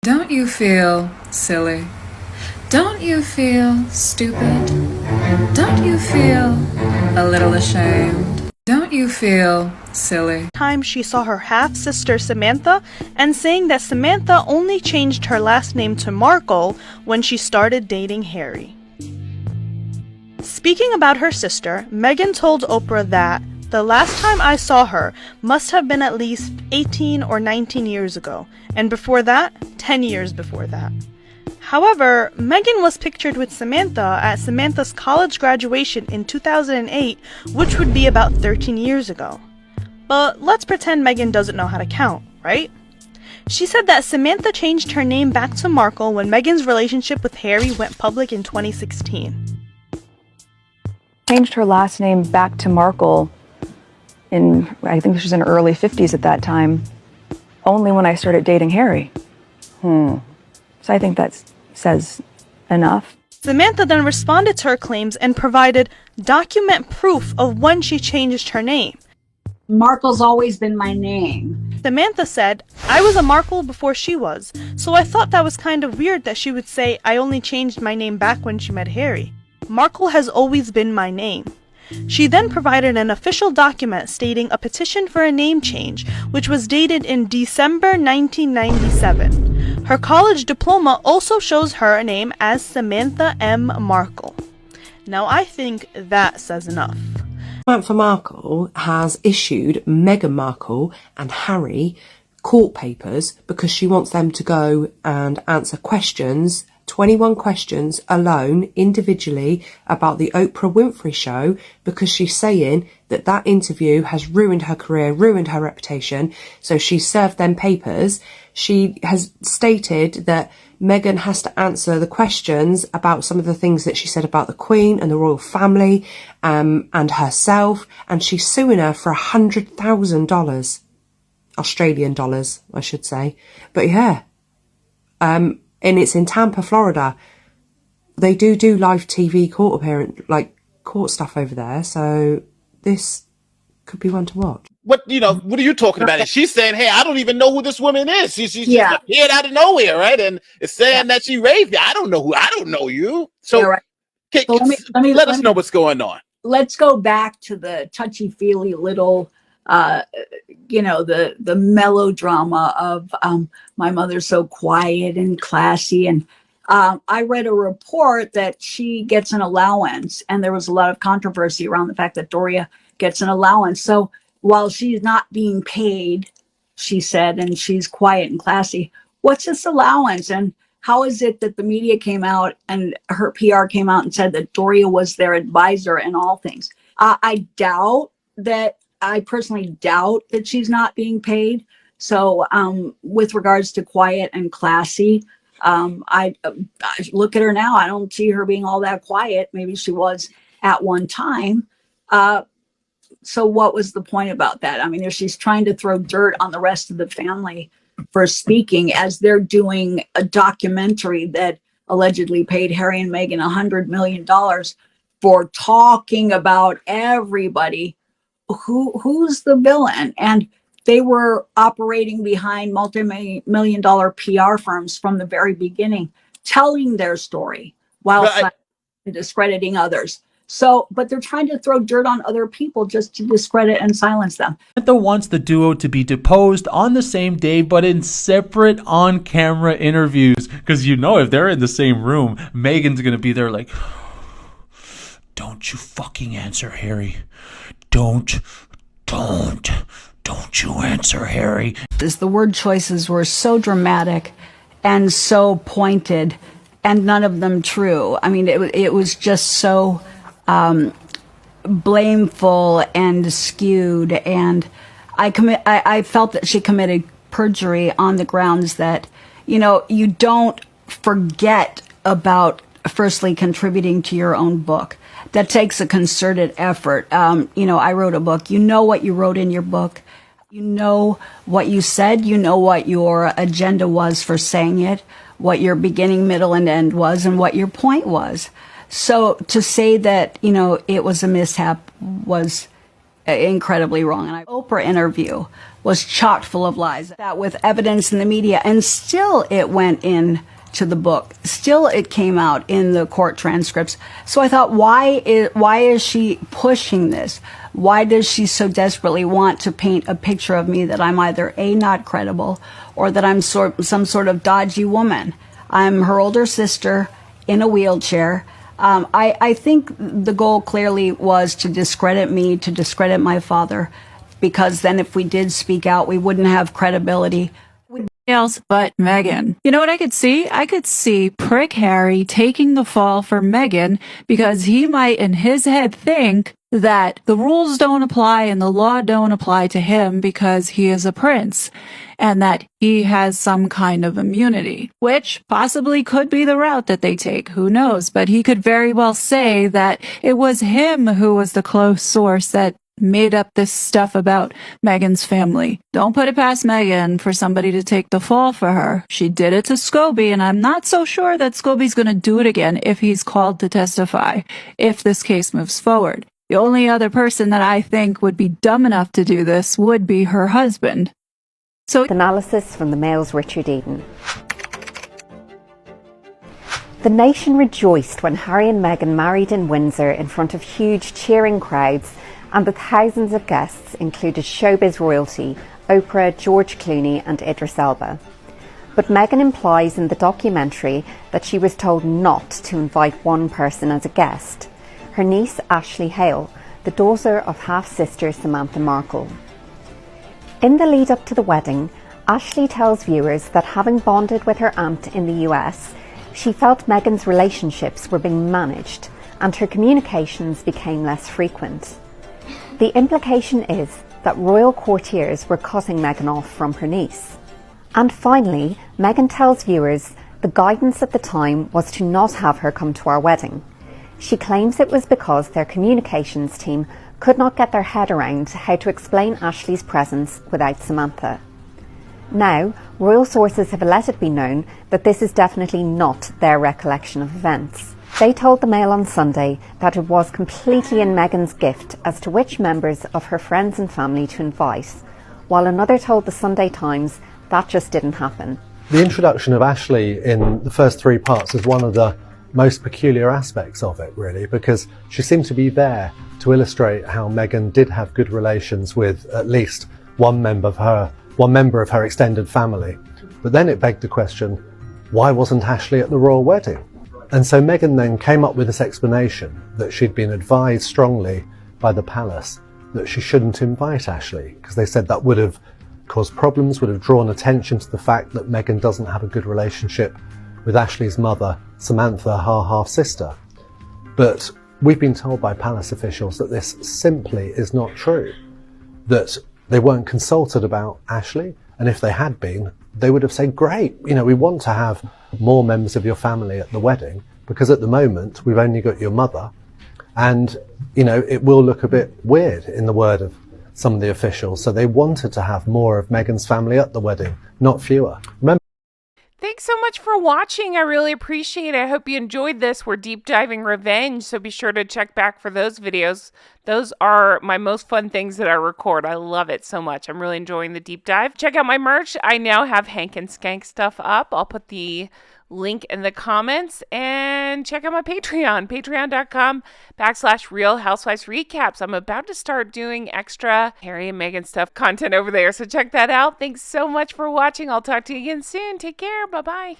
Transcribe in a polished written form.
Don't you feel silly? Don't you feel stupid? Don't you feel a little ashamed? Don't you feel silly? Time she saw her half-sister Samantha and saying that Samantha only changed her last name to Markle when she started dating Harry. Speaking about her sister, Meghan told Oprah that the last time I saw her must have been at least 18 or 19 years ago, and before that, 10 years before that. However, Meghan was pictured with Samantha at Samantha's college graduation in 2008, which would be about 13 years ago. But let's pretend Meghan doesn't know how to count, right? She said that Samantha changed her name back to Markle when Meghan's relationship with Harry went public in 2016. Changed her last name back to Markle I think she was in her early 50s at that time, only when I started dating Harry. So I think that says enough. Samantha then responded to her claims and provided document proof of when she changed her name. Markle's always been my name. Samantha said, I was a Markle before she was, so I thought that was kind of weird that she would say I only changed my name back when she met Harry. Markle has always been my name. She then provided an official document stating a petition for a name change, which was dated in December 1997. Her college diploma also shows her name as Samantha M. Markle. Now I think that says enough. Samantha Markle has issued Meghan Markle and Harry court papers because she wants them to go and answer questions, 21 questions alone, individually, about the Oprah Winfrey Show, because she's saying that that interview has ruined her career, ruined her reputation. So she served them papers. She has stated that Meghan has to answer the questions about some of the things that she said about the Queen and the royal family, and herself, and she's suing her for $100,000. Australian dollars, I should say. But yeah, and it's in Tampa, Florida. They do live TV court court stuff over there. So this could be one to watch. What are you talking about? And she's saying, hey, I don't even know who this woman is. She's just appeared out of nowhere, right? And it's saying that she raped you. I don't know you. So, right. Let us know what's going on. Let's go back to the touchy-feely little the melodrama of my mother's so quiet and classy. And I read a report that she gets an allowance, and there was a lot of controversy around the fact that Doria gets an allowance. So while she's not being paid, she said, and she's quiet and classy, what's this allowance? And how is it that the media came out and her PR came out and said that Doria was their advisor in all things? I personally doubt that she's not being paid. So with regards to quiet and classy, I look at her now. I don't see her being all that quiet. Maybe she was at one time. So what was the point about that? I mean, she's trying to throw dirt on the rest of the family for speaking as they're doing a documentary that allegedly paid Harry and Meghan $100 million for talking about everybody. Who's the villain? And they were operating behind multi-million dollar PR firms from the very beginning, telling their story while discrediting others. So, but they're trying to throw dirt on other people just to discredit and silence them. Samantha wants the duo to be deposed on the same day, but in separate on-camera interviews. Because if they're in the same room, Meghan's going to be there like, don't you fucking answer, Harry. Don't you answer, Harry. The word choices were so dramatic and so pointed, and none of them true. I mean, it was just so blameful and skewed, and I felt that she committed perjury on the grounds that you don't forget about firstly contributing to your own book. That takes a concerted effort. I wrote a book. You know what you wrote in your book. You know what you said. You know what your agenda was for saying it, what your beginning, middle, and end was, and what your point was. So to say that, it was a mishap was incredibly wrong. And Oprah interview was chock full of lies. That with evidence in the media, and still it went in to the book. Still it came out in the court transcripts. So I thought, why is she pushing this? Why does she so desperately want to paint a picture of me that I'm either A, not credible, or that I'm some sort of dodgy woman? I'm her older sister in a wheelchair. I think the goal clearly was to discredit me, to discredit my father, because then if we did speak out, we wouldn't have credibility. Else but Meghan. You know what I could see? I could see prick Harry taking the fall for Meghan because he might in his head think that the rules don't apply and the law don't apply to him because he is a prince and that he has some kind of immunity, which possibly could be the route that they take. Who knows? But he could very well say that it was him who was the close source that made up this stuff about Meghan's family. Don't put it past Meghan for somebody to take the fall for her. She did it to Scobie, and I'm not so sure that Scobie's going to do it again if he's called to testify, if this case moves forward. The only other person that I think would be dumb enough to do this would be her husband. So, analysis from the Mail's Richard Eden. The nation rejoiced when Harry and Meghan married in Windsor in front of huge cheering crowds, and with thousands of guests included showbiz royalty, Oprah, George Clooney and Idris Elba. But Meghan implies in the documentary that she was told not to invite one person as a guest, her niece Ashley Hale, the daughter of half-sister Samantha Markle. In the lead up to the wedding, Ashley tells viewers that having bonded with her aunt in the US, she felt Meghan's relationships were being managed and her communications became less frequent. The implication is that royal courtiers were cutting Meghan off from her niece. And finally, Meghan tells viewers the guidance at the time was to not have her come to our wedding. She claims it was because their communications team could not get their head around how to explain Ashley's presence without Samantha. Now, royal sources have let it be known that this is definitely not their recollection of events. They told the Mail on Sunday that it was completely in Meghan's gift as to which members of her friends and family to invite, while another told the Sunday Times that just didn't happen. The introduction of Ashley in the first three parts is one of the most peculiar aspects of it, really, because she seemed to be there to illustrate how Meghan did have good relations with at least one member of her extended family. But then it begged the question, why wasn't Ashley at the royal wedding? And so Meghan then came up with this explanation that she'd been advised strongly by the palace that she shouldn't invite Ashley, because they said that would have caused problems, would have drawn attention to the fact that Meghan doesn't have a good relationship with Ashley's mother, Samantha, her half-sister. But we've been told by palace officials that this simply is not true, that they weren't consulted about Ashley, and if they had been, they would have said, great, we want to have more members of your family at the wedding, because at the moment we've only got your mother, and it will look a bit weird, in the word of some of the officials. So they wanted to have more of Meghan's family at the wedding, not fewer. Remember. Thanks so much for watching. I really appreciate it. I hope you enjoyed this. We're deep diving revenge, so be sure to check back for those videos. Those are my most fun things that I record. I love it so much. I'm really enjoying the deep dive. Check out my merch. I now have Hank and Skank stuff up. I'll put the link in the comments, and check out my Patreon, patreon.com/Real Housewives Recaps. I'm about to start doing extra Harry and Meghan stuff content over there, so check that out. Thanks so much for watching. I'll talk to you again soon. Take care. Bye-bye.